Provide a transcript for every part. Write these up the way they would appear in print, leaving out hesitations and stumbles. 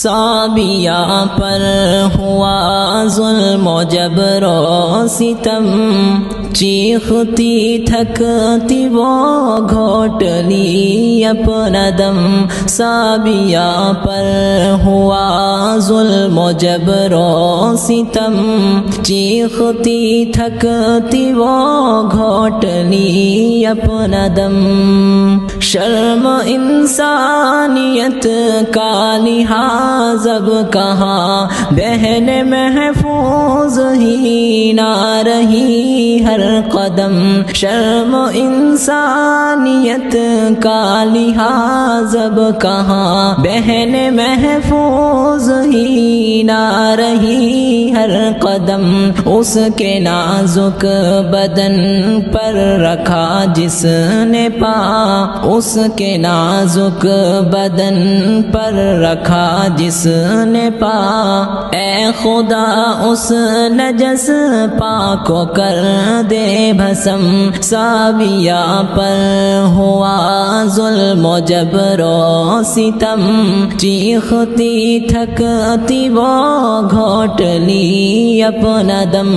صابیہ پر ہوا ظلم و جبر و ستم، چیختی تھکتی وہ گھوٹ لی اپنا دم۔ صابیہ پر ہوا ظلم و جبر و ستم، چیختی تھکتی وہ گھوٹ لی اپنا دم۔ شرم انسانیت کا لحاظ اب کہاں، بہن محفوظ ہی نہ رہی ہر قدم۔ شرم انسانیت کا لحاظ اب کہاں، بہن محفوظ ہی نہ رہی ہر قدم۔ اس کے نازک بدن پر رکھا جس نے پا، اس کے نازک بدن پر رکھا جس نے پا، اے خدا اس نجس پا کو کر دے بھسم۔ صابیہ پر ہوا ظلم و جبر و ستم، چیختی تھکتی وہ گھوٹ لی اپنا دم۔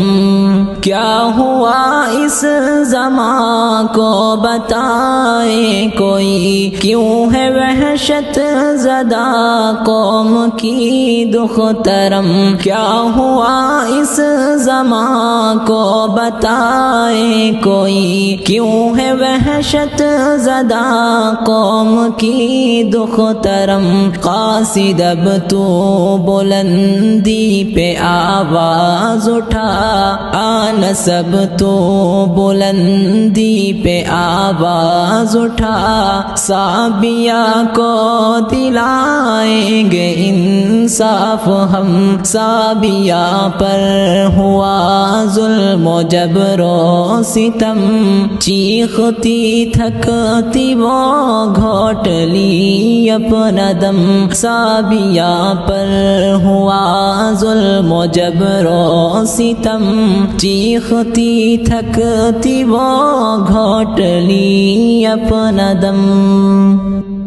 کیا ہوا اس زمان کو بتائے کوئی، کیوں ہے وحشت زدہ قوم کی دخترم۔ کیا ہوا اس زمان کو بتائے کوئی، کیوں ہے وحشت زدہ قوم کی دخترم۔ قاصد اب تو بلندی پہ آواز اٹھا، آنس اب تو بلندی پہ آواز اٹھا، صابیہ کو دلائیں گے انصاف ہم۔ صابیہ پر ہوا ظلم و جبر و ستم، چیختی تھکتی وہ گھوٹ لی اپنا دم۔ صابیہ پر ہوا ظلم و جبر و ستم، چیختی تھکتی وہ گھوٹ لی اپنا دم۔